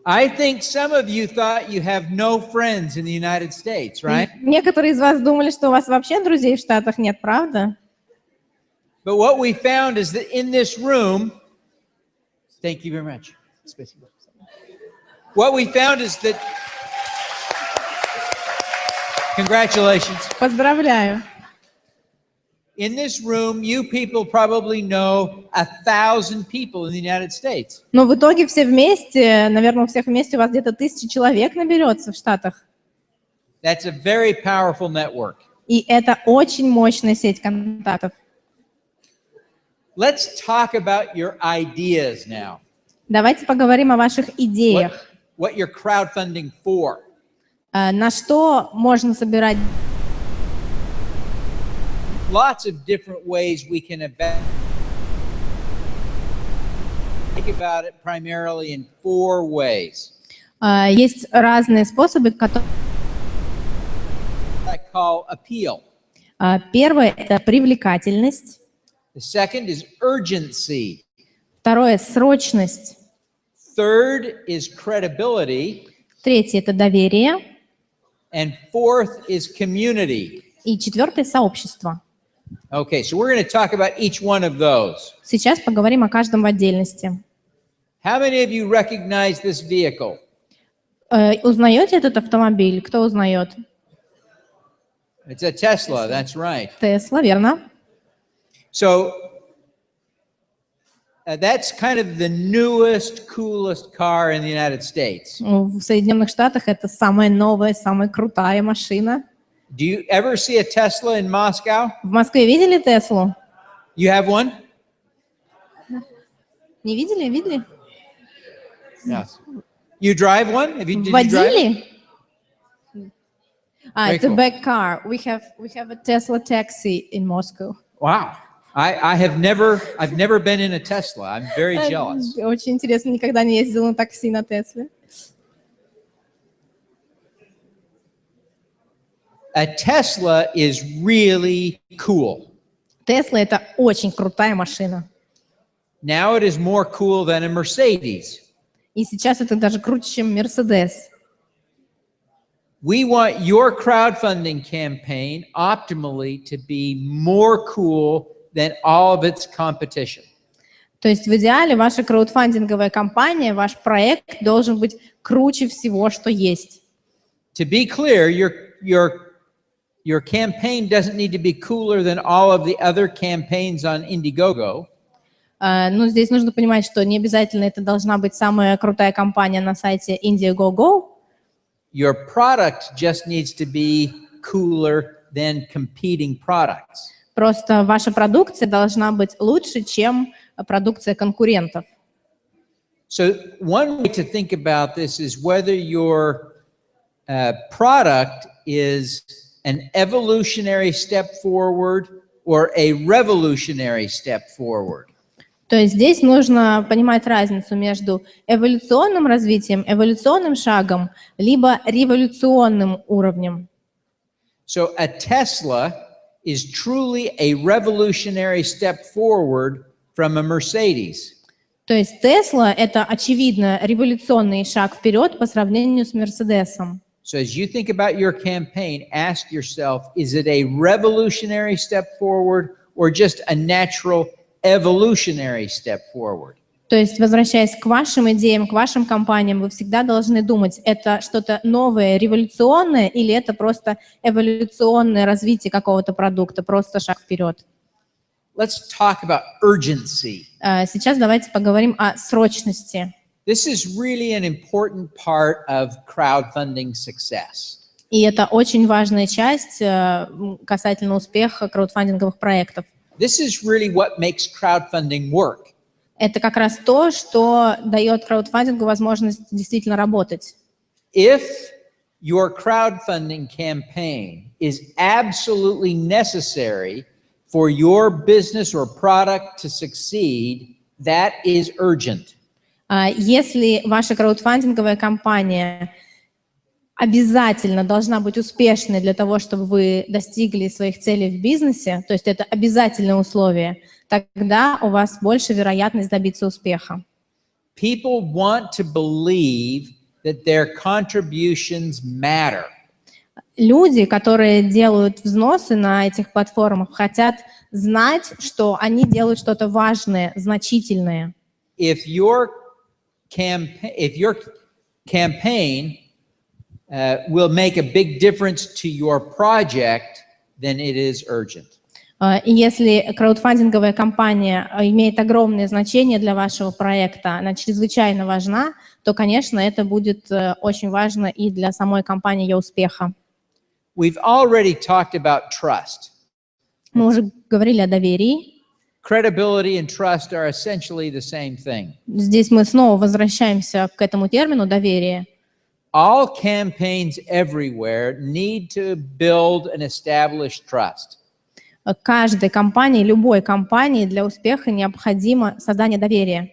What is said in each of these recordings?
I think some of you thought you have no friends in the United States, right? Некоторые из вас думали, что у вас вообще друзей в Штатах нет, правда? But what we found is that in this room, thank you very much. What we found is that, congratulations. Поздравляю. In this room, you people probably know 1,000 people in the United States. Но в итоге все вместе, наверное, у всех вместе у вас где-то 1000 человек наберется в Штатах. That's a very powerful network. И это очень мощная сеть контактов. Let's talk about your ideas now. Давайте поговорим о ваших идеях. What you're crowdfunding for. На что можно собирать? Lots of different ways we can think about it primarily in 4 ways. Есть разные способы, которые I call appeal. Первое – это привлекательность. The second is urgency. Второе – срочность. Third is credibility. Третье – это доверие. And fourth is community. И четвертое – сообщество. Okay, so we're going to talk about each one of those. Сейчас поговорим о каждом в отдельности. How many of you recognize this vehicle? Узнаете этот автомобиль? Кто узнает? It's a Tesla, that's right. Тесла, верно. So that's kind of the newest, coolest car in the United States. В Соединенных Штатах это самая новая, самая крутая машина. Do you ever see a Tesla in Moscow? В Москве видели Теслу? You have one? Не видели? Видели? Yes. You drive one? Did you drive it? Водили? Very It's a cool. big car. We have a Tesla taxi in Moscow. Wow. I've never been in a Tesla. I'm very jealous. Очень интересно, никогда не ездила на такси на Тесле. A Tesla is really cool. Тесла это очень крутая машина. Now it is more cool than a Mercedes. И сейчас это даже круче, чем Мерседес. We want your crowdfunding campaign optimally to be more cool than all of its competition. То есть в идеале ваша краудфандинговая кампания, ваш проект должен быть круче всего, что есть. To be clear, your campaign doesn't need to be cooler than all of the other campaigns on Indiegogo. Но здесь нужно понимать, что не обязательно это должна быть самая крутая кампания на сайте Indiegogo. Your product just needs to be cooler than competing products. Просто ваша продукция должна быть лучше, чем продукция конкурентов. So one way to think about this is whether your product is an evolutionary step forward or a revolutionary step forward. То есть здесь нужно понимать разницу между эволюционным развитием, эволюционным шагом, либо революционным уровнем. So a Tesla is truly a revolutionary step forward from a Mercedes. То есть Тесла – это, очевидно, революционный шаг вперед по сравнению с Мерседесом. So as you think about your campaign, ask yourself, is it a revolutionary step forward or just a natural evolutionary step forward? То есть, возвращаясь к вашим идеям, к вашим компаниям, вы всегда должны думать, это что-то новое, революционное, или это просто эволюционное развитие какого-то продукта, просто шаг вперед. Let's talk about urgency. Сейчас давайте поговорим о срочности. This is really an important part of crowdfunding success. И это очень важная часть касательно успеха краудфандинговых проектов. This is really what makes crowdfunding work. Это как раз то, что дает краудфандингу возможность действительно работать. If your crowdfunding campaign is absolutely necessary for your business or product to succeed, that is urgent. Если ваша краудфандинговая кампания обязательно должна быть успешной для того, чтобы вы достигли своих целей в бизнесе, то есть это обязательное условие, тогда у вас больше вероятность добиться успеха. People want to believe that their contributions matter. Люди, которые делают взносы на этих платформах, хотят знать, что они делают что-то важное, значительное. If your campaign will make a big difference to your project, then it is urgent. И если краудфандинговая кампания имеет огромное значение для вашего проекта, она чрезвычайно важна, то, конечно, это будет очень важно и для самой компании ее успеха. We've already talked about trust. Мы уже говорили о доверии. Credibility and trust are essentially the same thing. Здесь мы снова возвращаемся к этому термину доверие. All campaigns everywhere need to build and establish trust. Каждой компании, любой компании для успеха необходимо создание доверия.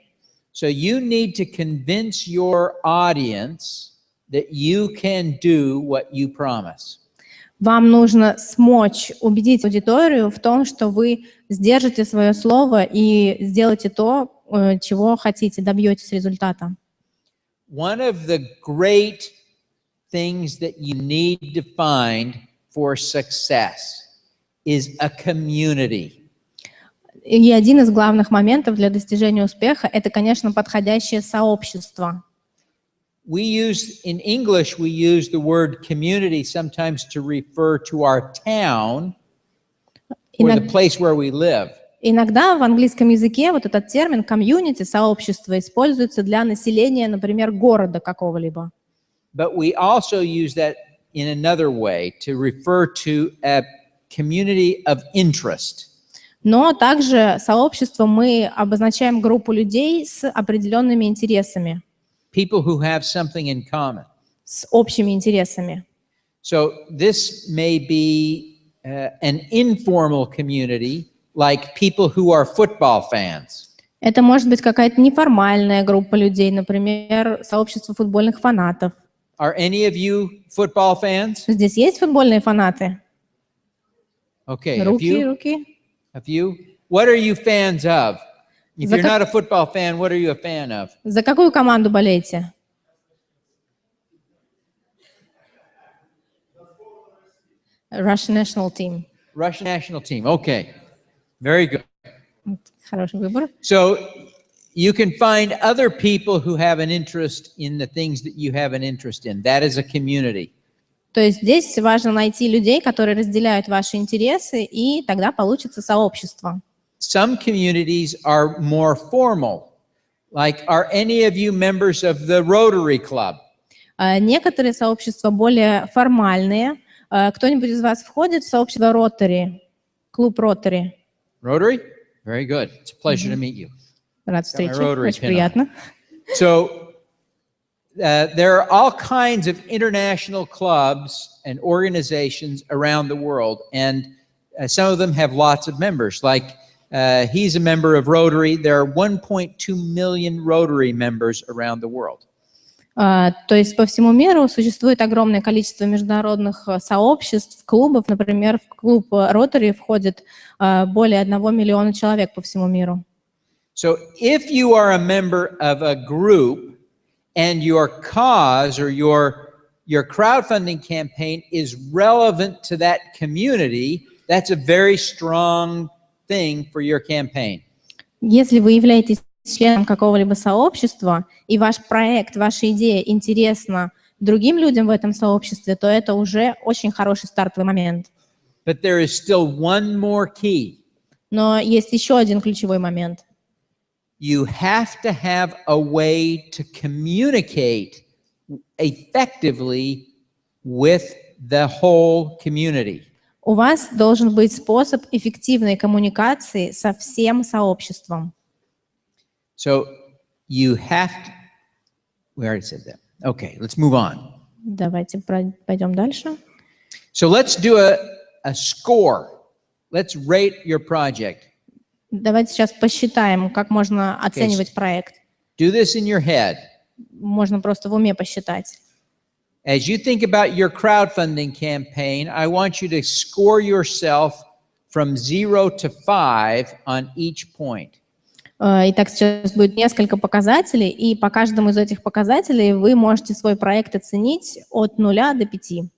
So you need to convince your audience that you can do what you promise. Вам нужно смочь убедить аудиторию в том, что вы сдержите свое слово и сделаете то, чего хотите, добьетесь результата. One of the great things that you need to find for success is a community. И один из главных моментов для достижения успеха – это, конечно, подходящее сообщество. In English, we use the word community sometimes to refer to our town or the place where we live. Иногда в английском языке вот этот термин «комьюнити», «сообщество» используется для населения, например, города какого-либо. But we also use that in another way to refer to a community of interest. Но также сообщество мы обозначаем группу людей с определенными интересами. People who have something in common. С общими интересами. So this may be an informal community, like people who are football fans. Это может быть какая-то неформальная группа людей, например, сообщество футбольных фанатов. Are any of you football fans? Здесь есть футбольные фанаты? Okay. Руки. A few. What are you fans of? If you're not a football fan, what are you a fan of? За какую команду болеете? Russian national team. Russian national team. Okay. Very good. Хороший выбор. So you can find other people who have an interest in the things that you have an interest in. That is a community. То есть здесь важно найти людей, которые разделяют ваши интересы, и тогда получится сообщество. Some communities are more formal. Like, are any of you members of the Rotary Club? Некоторые сообщества более формальные. Кто-нибудь из вас входит в сообщество Rotary? Клуб Rotary? Rotary? Very good. It's a pleasure to meet you. Рад встрече. Очень приятно. So there are all kinds of international clubs and organizations around the world, and some of them have lots of members. Like he's a member of Rotary. There are 1.2 million Rotary members around the world. То есть по всему миру существует огромное количество международных сообществ, клубов. Например, в клуб Rotary входит более 1 миллиона человек по всему миру. So if you are a member of a group and your cause or your crowdfunding campaign is relevant to that community, that's a very strong thing for your campaign. Если вы являетесь членом какого-либо сообщества, и ваш проект, ваша идея интересна другим людям в этом сообществе, то это уже очень хороший стартовый момент. But there is still one more key. Но есть еще один ключевой момент. You have to have a way to communicate effectively with the whole community. У вас должен быть способ эффективной коммуникации со всем сообществом. So you have to, we already said that. Okay, let's move on. Давайте пойдем дальше. So let's do a score. Let's rate your project. Давайте сейчас посчитаем, как можно оценивать проект. Do this in your head. Можно просто в уме посчитать. As you think about your crowdfunding campaign, I want you to score yourself from 0 to 5 on each point. Итак, сейчас будет несколько показателей, и по каждому из этих показателей вы можете свой проект оценить от 0 до 5.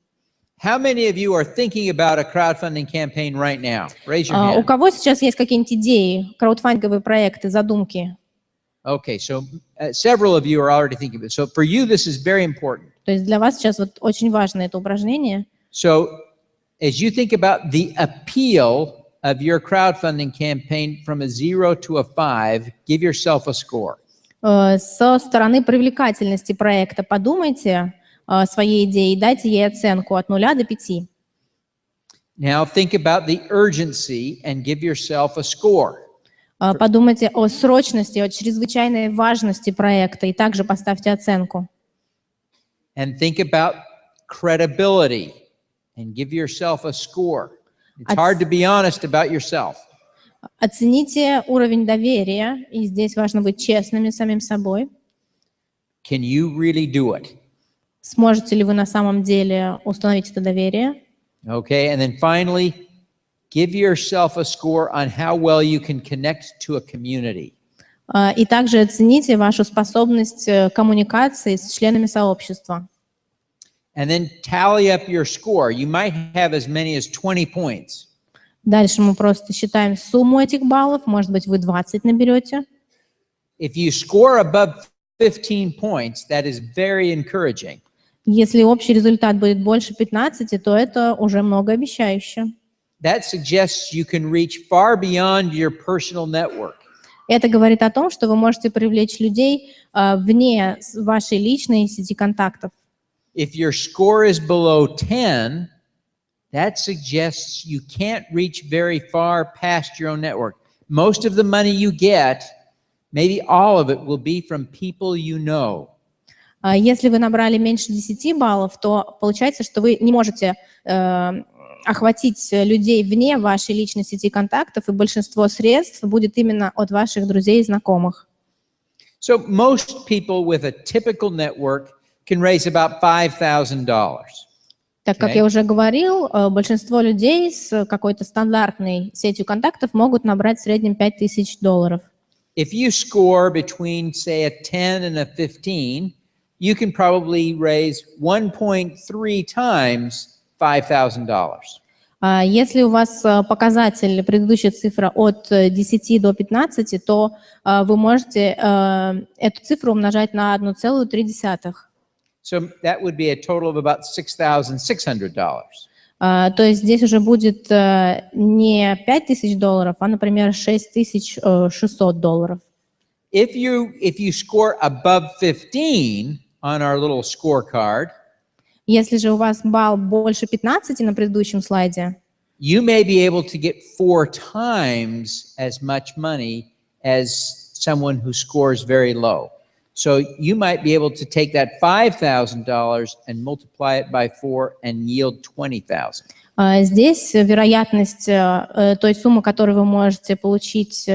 How many of you are thinking about a crowdfunding campaign right now? Raise your У hand. кого сейчас есть какие-нибудь идеи, краудфандинговые проекты, задумки? Okay, so several of you are already thinking about it. So for you, this is very important. То есть для вас сейчас вот очень важно это упражнение. So as you think about the appeal of your crowdfunding campaign from a 0 to a 5, give yourself a score. Со стороны привлекательности проекта подумайте о своей идее и дайте ей оценку от 0 до 5. Now think about the urgency and give yourself a score. Подумайте о срочности, о чрезвычайной важности проекта и также поставьте оценку. And think about credibility and give yourself a score. It's hard to be honest about yourself. Оцените уровень доверия, и здесь важно быть честными с самим собой. Can you really do it? Сможете ли вы на самом деле установить это доверие? Okay, and then finally, give yourself a score on how well you can connect to a community. И также оцените вашу способность коммуникации с членами сообщества. And then tally up your score. You might have as many as 20 points. Дальше мы просто считаем сумму этих баллов. Может быть, вы 20 наберете. If you score above 15 points, that is very encouraging. Если общий результат будет больше 15, то это уже многообещающе. That suggests you can reach far beyond your personal network. Это говорит о том, что вы можете привлечь людей вне вашей личной сети контактов. If your score is below 10, that suggests you can't reach very far past your own network. Most of the money you get, maybe all of it, will be from people you know. Если вы набрали меньше 10 баллов, то получается, что вы не можете охватить людей вне вашей личной сети контактов, и большинство средств будет именно от ваших друзей и знакомых. So most people with a typical network can raise about $5,000. Так как я уже говорил, большинство людей с какой-то стандартной сетью контактов могут набрать в среднем $5000. If you score between, say, a 10 and a 15, you can probably raise 1.3 times $5,000. Если у вас показатель, предыдущая цифра от 10 до 15, то вы можете эту цифру умножать на 1,3. So that would be a total of about $6,600. То есть здесь уже будет не $5000, а, например, $6600. If you score above 15 on our little scorecard, если же у вас балл больше 15 на предыдущем слайде, you may be able to get 4 times as much money as someone who scores very low. So you might be able to take that $5,000 and multiply it by 4 and yield $20,000. Здесь вероятность той суммы, которую вы можете получить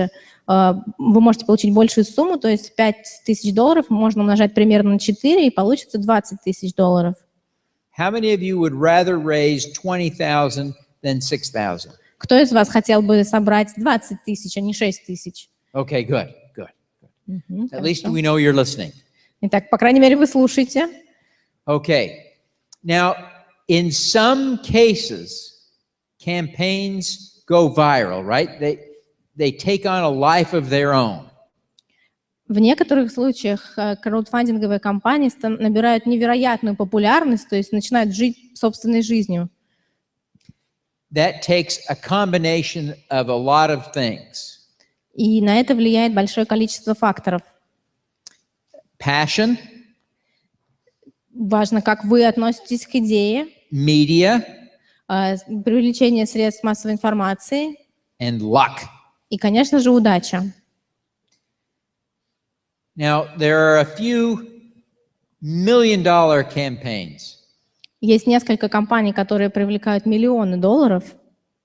большую сумму, то есть $5000 можно умножать примерно на 4, и получится $20,000. How many of you would rather raise 20,000 than 6,000? Кто из вас хотел бы собрать 20 тысяч, а не 6 тысяч? Okay, good. At least we know you're listening. Итак, по крайней мере, вы слушаете. Okay. Now, in some cases, campaigns go viral, right? They take on a life of their own. В некоторых случаях краудфандинговые кампании набирают невероятную популярность, то есть начинают жить собственной жизнью. That takes a combination of a lot of things. И на это влияет большое количество факторов. Passion. Важно, как вы относитесь к идее. Media. Привлечение средств массовой информации. And luck. И, конечно же, удача. Now, there are a few million-dollar campaigns. Есть несколько компаний, которые привлекают миллионы долларов.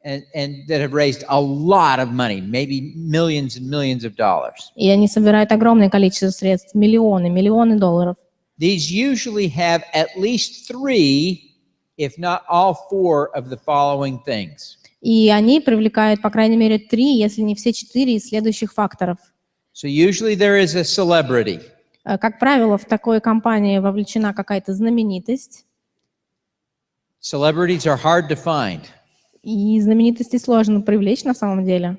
And that have raised a lot of money, maybe millions and millions of dollars. И они собирают огромное количество средств, миллионы долларов. These usually have at least 3, if not all 4 of the following things. И они привлекают, по крайней мере, 3, если не все 4 из следующих факторов. So usually there is a celebrity. Как правило, в такой компании вовлечена какая-то знаменитость, Celebrities are hard to find. и знаменитости сложно привлечь на самом деле.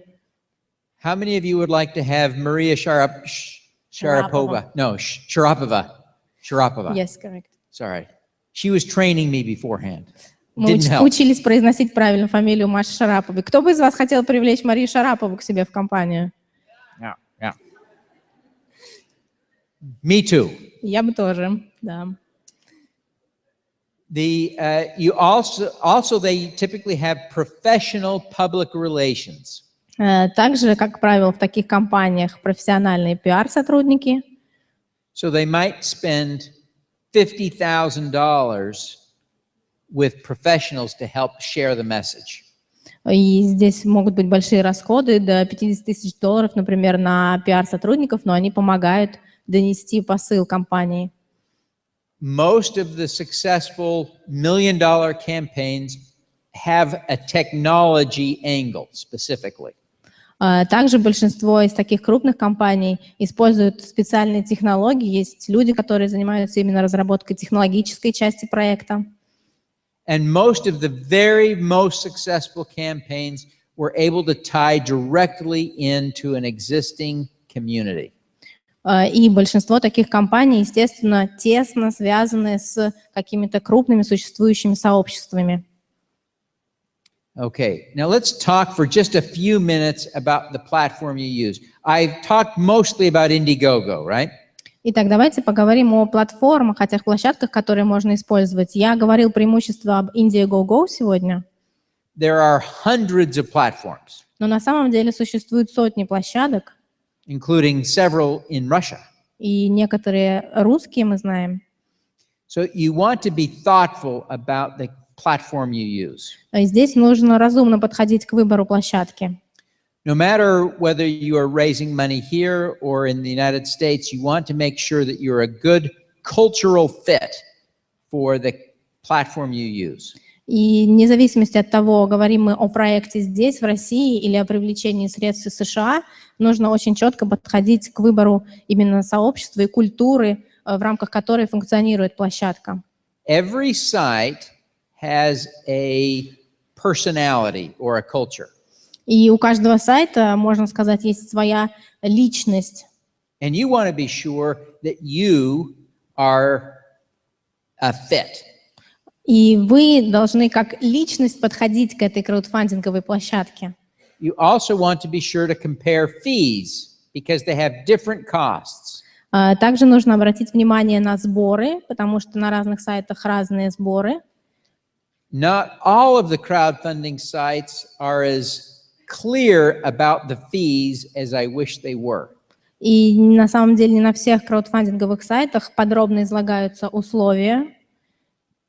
How many of you would like to have Maria Sharapova? No, Sharapova. Sharapova. Yes, correct. Sorry. She was training me beforehand. Мы Didn't help. учились произносить правильно фамилию Маши Шараповой. Кто бы из вас хотел привлечь Марию Шарапову к себе в компанию? Yeah. Me too. Я бы тоже, да. You also they typically have professional public relations. Также, как правило, в таких компаниях профессиональные пиар-сотрудники. So they might spend $50,000 with professionals to help share the message. И здесь могут быть большие расходы, до $50 тысяч, например, на пиар-сотрудников, но они помогают донести посыл компании. Most of the successful million-dollar campaigns have a technology angle specifically. Также большинство из таких крупных компаний используют специальные технологии. Есть люди, которые занимаются именно разработкой технологической части проекта. And most of the very most successful campaigns were able to tie directly into an existing community. И большинство таких компаний, естественно, тесно связаны с какими-то крупными существующими сообществами. Okay, now let's talk for just a few minutes about the platform you use. I've talked mostly about Indiegogo, right? Итак, давайте поговорим о платформах, о тех площадках, которые можно использовать. Я говорил преимущество об Indiegogo сегодня. There are hundreds of platforms, Но на самом деле существуют сотни площадок, including several in Russia. и некоторые русские мы знаем. So you want to be thoughtful about the platform you use. Здесь нужно разумно подходить к выбору площадки. No matter whether you are raising money here or in the United States, you want to make sure that you're a good cultural fit for the platform you use. И вне зависимости от того, говорим мы о проекте здесь, в России, или о привлечении средств из США, нужно очень четко подходить к выбору именно сообщества и культуры, в рамках которой функционирует площадка. Every site has a personality or a culture. И у каждого сайта, можно сказать, есть своя личность. And you want to be sure that you are a fit. И вы должны как личность подходить к этой краудфандинговой площадке. You also want to be sure to compare fees because they have different costs. Также нужно обратить внимание на сборы, потому что на разных сайтах разные сборы. Not all of the crowdfunding sites are as clear about the fees as I wish they were. И на самом деле не на всех краудфандинговых сайтах подробно излагаются условия.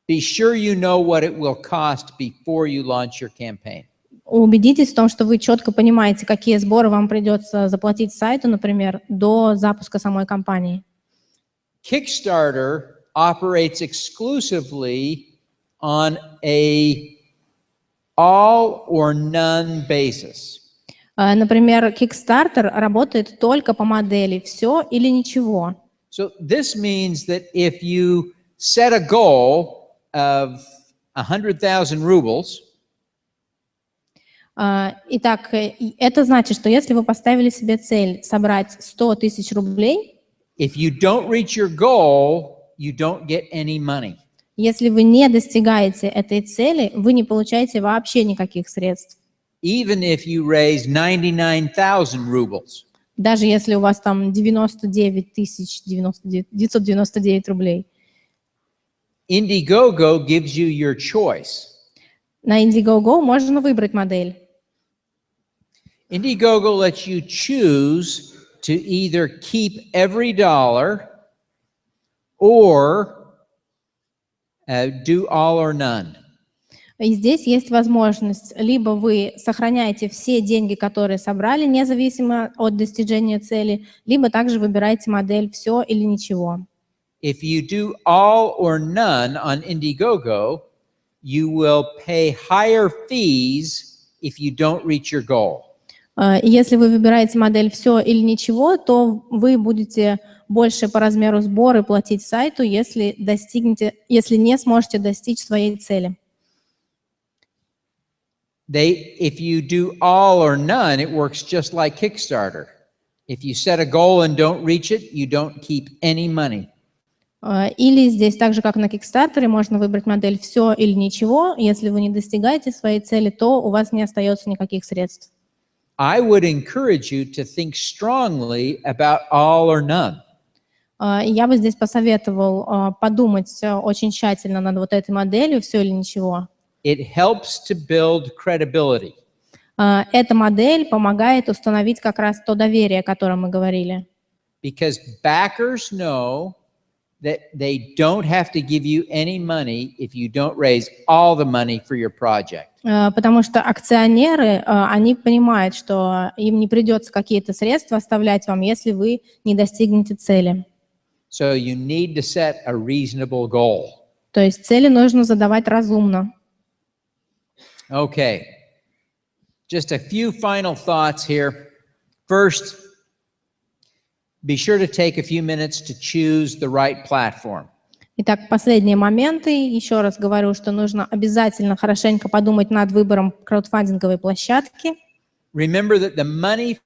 Be sure you know what it will cost before you launch your campaign. Убедитесь в том, что вы четко понимаете, какие сборы вам придется заплатить сайту, например, до запуска самой кампании. Kickstarter operates exclusively on a all or none basis. Например, Kickstarter работает только по модели «все или ничего». So this means that if you set a goal of 100,000 rubles, Итак, это значит, что если вы поставили себе цель собрать 100 тысяч рублей, if you don't reach your goal, you don't get any money. если вы не достигаете этой цели, вы не получаете вообще никаких средств. Even if you raise 99,000 rubles. Даже если у вас там 999 рублей. Indiegogo gives you your choice. На Indiegogo можно выбрать модель. Indiegogo lets you choose to either keep every dollar or do all or none. И здесь есть возможность, либо вы сохраняете все деньги, которые собрали, независимо от достижения цели, либо также выбираете модель «все или ничего». If you do all or none on Indiegogo, you will pay higher fees if you don't reach your goal. И если вы выбираете модель «все или ничего», то вы будете больше по размеру сбора платить сайту, если не сможете достичь своей цели. If you do all or none, it works just like Kickstarter. If you set a goal and don't reach it, you don't keep any money. Или здесь так же, как на Kickstarter, можно выбрать модель «все или ничего». Если вы не достигаете своей цели, то у вас не остается никаких средств. I would encourage you to think strongly about all or none. Я бы здесь посоветовал подумать очень тщательно над вот этой моделью «все или ничего». It helps to build credibility. Эта модель помогает установить как раз то доверие, о котором мы говорили. Because backers know that they don't have to give you any money if you don't raise all the money for your project. Потому что акционеры, они понимают, что им не придется какие-то средства оставлять вам, если вы не достигнете цели. So you need to set a reasonable goal. То есть цели нужно задавать разумно. Okay. Just a few final thoughts here. First, be sure to take a few minutes to choose the right platform. Итак, последние моменты. Еще раз говорю, что нужно обязательно хорошенько подумать над выбором краудфандинговой площадки. Remember that the money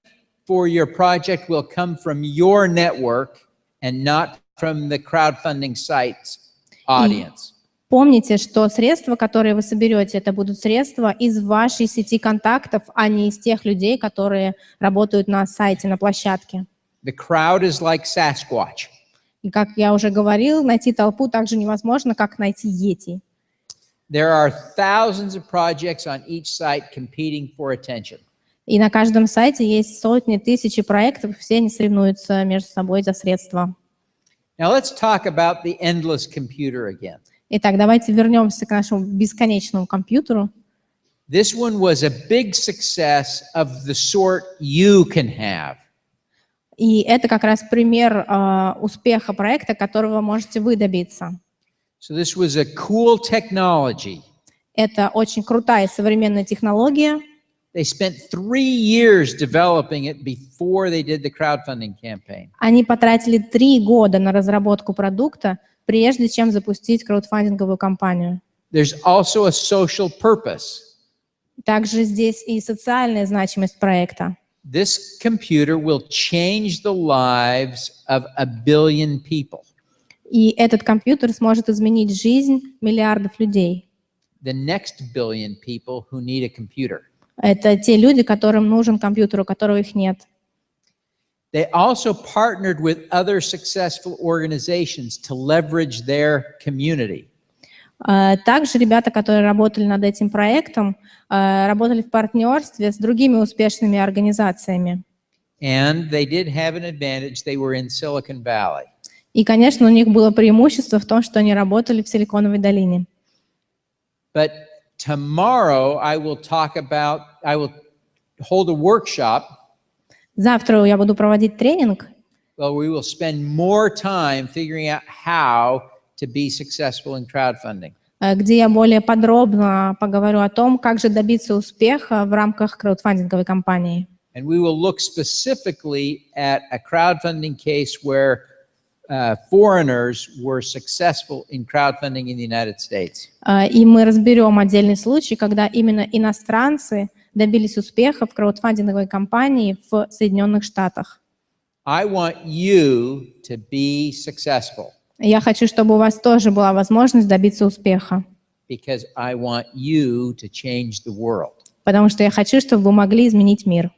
for your project will come from your network and not from the crowdfunding site's audience. Помните, что средства, которые вы соберете, это будут средства из вашей сети контактов, а не из тех людей, которые работают на сайте, на площадке. The crowd is like Sasquatch. И, как я уже говорил, найти толпу так же невозможно, как найти йети. There are thousands of projects on each site competing for attention. И на каждом сайте есть сотни, тысячи проектов, все они соревнуются между собой за средства. Now let's talk about the endless computer again. Итак, давайте вернемся к нашему бесконечному компьютеру. This one was a big success of the sort you can have. И это как раз пример успеха проекта, которого можете вы добиться. So this was a cool technology. Это очень крутая современная технология. They spent 3 years developing it before they did the crowdfunding campaign. Они потратили 3 года на разработку продукта, прежде чем запустить краудфандинговую кампанию. There's also a social purpose. Также здесь и социальная значимость проекта. This computer will change the lives of 1 billion people. И этот компьютер сможет изменить жизнь миллиардов людей. The next billion people who need a computer. Это те люди, которым нужен компьютер, у которых их нет. They also partnered with other successful organizations to leverage their community. Также ребята, которые работали над этим проектом, работали в партнерстве с другими успешными организациями. And they did have an advantage. They were in Silicon Valley. И, конечно, у них было преимущество в том, что они работали в Силиконовой долине. But tomorrow I will hold a workshop. Завтра я буду проводить тренинг. Well, we will spend more time figuring out how to be successful in crowdfunding. Где я более подробно поговорю о том, как же добиться успеха в рамках краудфандинговой кампании. And we will look specifically at a crowdfunding case where foreigners were successful in crowdfunding in the United States. И мы разберем отдельный случай, когда именно иностранцы добились успеха в краудфандинговой кампании в Соединенных Штатах. I want you to be successful. Я хочу, чтобы у вас тоже была возможность добиться успеха. Because I want you to change the world. Потому что я хочу, чтобы вы могли изменить мир.